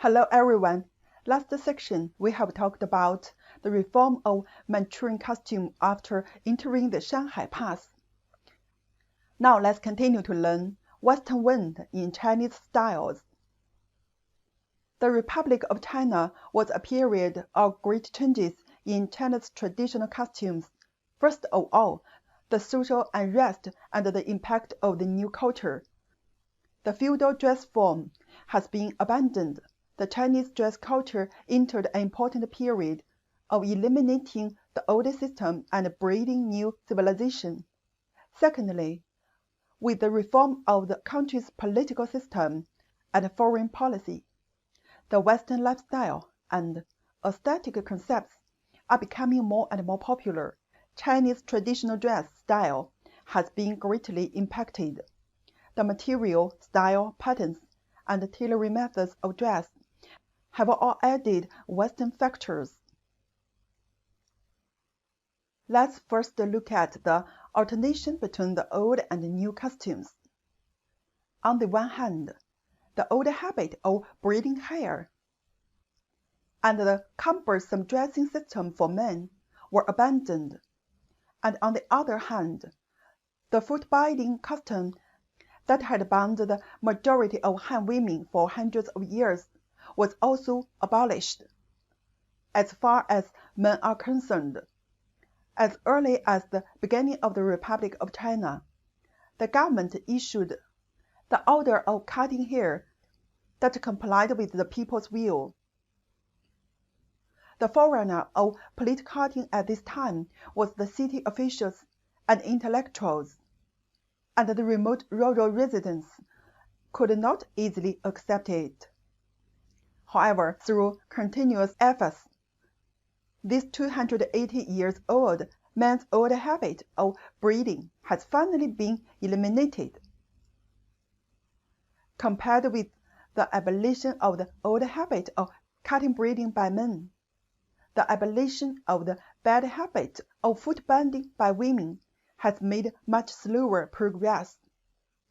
Hello everyone. Last section, we have talked about the reform of Manchurian costume after entering the Shanghai Pass. Now let's continue to learn Western wind in Chinese styles. The Republic of China was a period of great changes in China's traditional costumes. First of all, the social unrest and the impact of the new culture. The feudal dress form has been abandoned. The Chinese dress culture entered an important period of eliminating the old system and breeding new civilization. Secondly, with the reform of the country's political system and foreign policy, the Western lifestyle and aesthetic concepts are becoming more and more popular. Chinese traditional dress style has been greatly impacted. The material, style, patterns, and tailoring methods of dress have all added Western factors. Let's first look at the alternation between the old and new costumes. On the one hand, the old habit of braiding hair and the cumbersome dressing system for men were abandoned, and on the other hand, the foot-binding custom that had bound the majority of Han women for hundreds of years was also abolished. As far as men are concerned, as early as the beginning of the Republic of China, the government issued the order of cutting hair that complied with the people's will. The forerunner of plait cutting at this time was the city officials and intellectuals, and the remote rural residents could not easily accept it. However, through continuous efforts, this 280 years old man's old habit of breeding has finally been eliminated. Compared with the abolition of the old habit of cutting breeding by men, the abolition of the bad habit of foot binding by women has made much slower progress.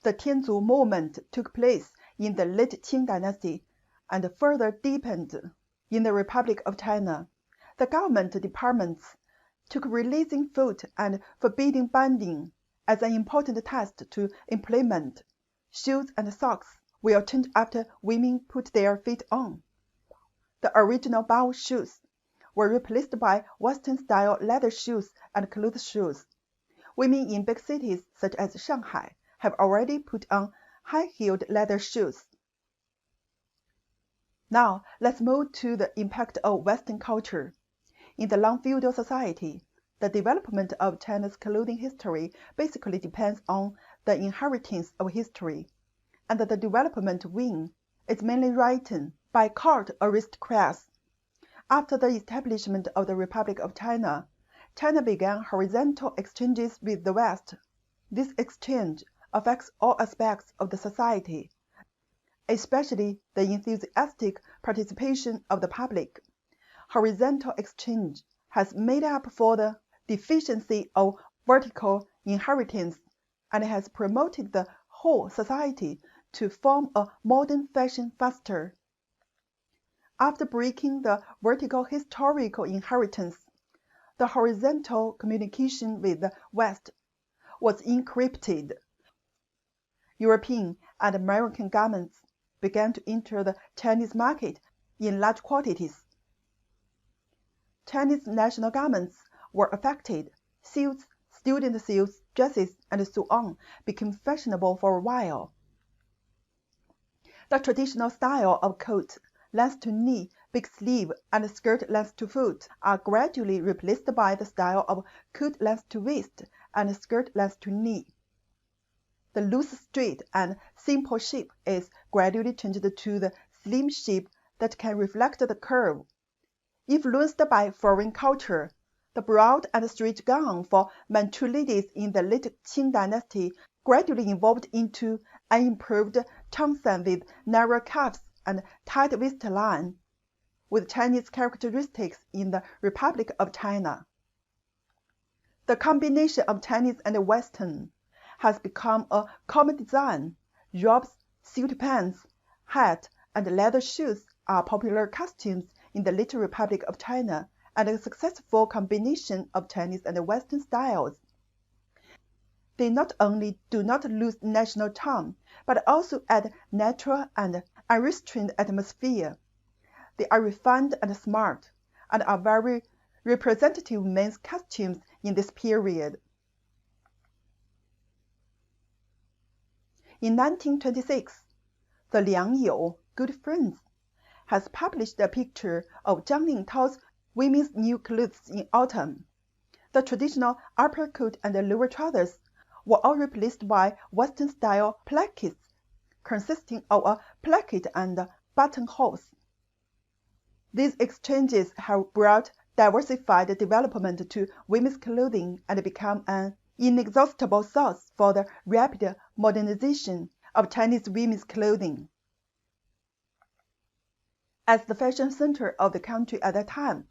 The Tianzu movement took place in the late Qing dynasty and further deepened in the Republic of China. The government departments took releasing foot and forbidding binding as an important task to implement. Shoes and socks were changed after women put their feet on. The original bao shoes were replaced by Western-style leather shoes and cloth shoes. Women in big cities such as Shanghai have already put on high-heeled leather shoes. Now, let's move to the impact of Western culture. In the long feudal society, the development of China's clothing history basically depends on the inheritance of history, and the development wing is mainly written by court aristocrats. After the establishment of the Republic of China, China began horizontal exchanges with the West. This exchange affects all aspects of the society, especially the enthusiastic participation of the public. Horizontal exchange has made up for the deficiency of vertical inheritance and has promoted the whole society to form a modern fashion faster. After breaking the vertical historical inheritance, the horizontal communication with the West was encrypted. European and American garments began to enter the Chinese market in large quantities. Chinese national garments were affected. Suits, student suits, dresses, and so on became fashionable for a while. The traditional style of coat, length to knee, big sleeve, and skirt length to foot are gradually replaced by the style of coat length to waist and skirt length to knee. The loose, straight, and simple shape is gradually changed to the slim shape that can reflect the curve. Influenced by foreign culture, the broad and straight gown for Manchu ladies in the late Qing dynasty gradually evolved into an improved cheongsam with narrow cuffs and tight waistline, with Chinese characteristics in the Republic of China. The combination of Chinese and Western has become a common design. Robes, suit pants, hat, and leather shoes are popular costumes in the Little Republic of China and a successful combination of Chinese and Western styles. They not only do not lose national charm, but also add natural and unrestrained atmosphere. They are refined and smart, and are very representative men's costumes in this period. In 1926, the Liang You, Good Friends, has published a picture of Zhang Lingtao's women's new clothes in autumn. The traditional upper coat and lower trousers were all replaced by Western-style plackets, consisting of a placket and buttonholes. These exchanges have brought diversified development to women's clothing and become an inexhaustible source for the rapid modernization of Chinese women's clothing. As the fashion center of the country at that time,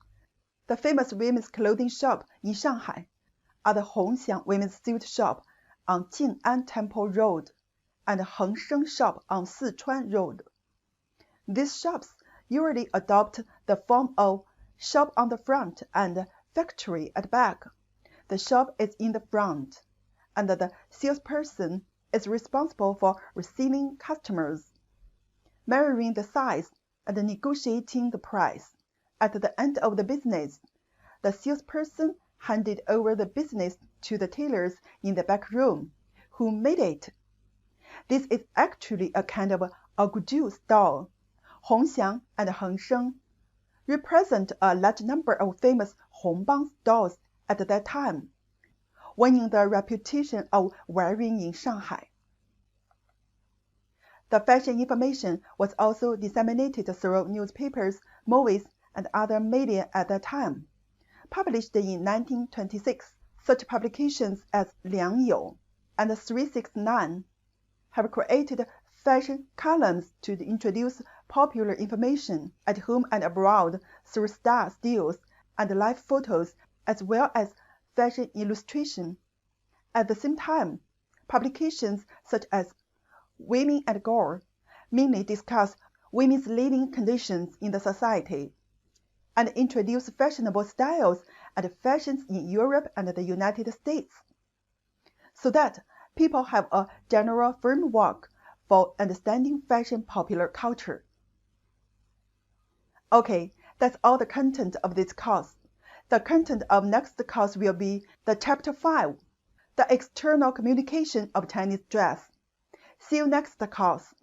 the famous women's clothing shop in Shanghai are the Hongxiang Women's Suit Shop on Jing'an Temple Road and Hengsheng Shop on Sichuan Road. These shops usually adopt the form of shop on the front and factory at back. The shop is in the front, and the salesperson is responsible for receiving customers, measuring the size, and negotiating the price. At the end of the business, the salesperson handed over the business to the tailors in the back room, who made it. This is actually a kind of Aguju style. Hongxiang and Hengsheng represent a large number of famous Hongbang stores at that time, winning the reputation of wearing in Shanghai. The fashion information was also disseminated through newspapers, movies, and other media at that time. Published in 1926, such publications as Liang You and 369 have created fashion columns to introduce popular information at home and abroad through style stills and live photos, as well as fashion illustration. At the same time, publications such as Women and Girl mainly discuss women's living conditions in the society and introduce fashionable styles and fashions in Europe and the United States, so that people have a general framework for understanding fashion popular culture. Okay, that's all the content of this course. The content of next course will be the Chapter 5, the external communication of Chinese dress. See you next course.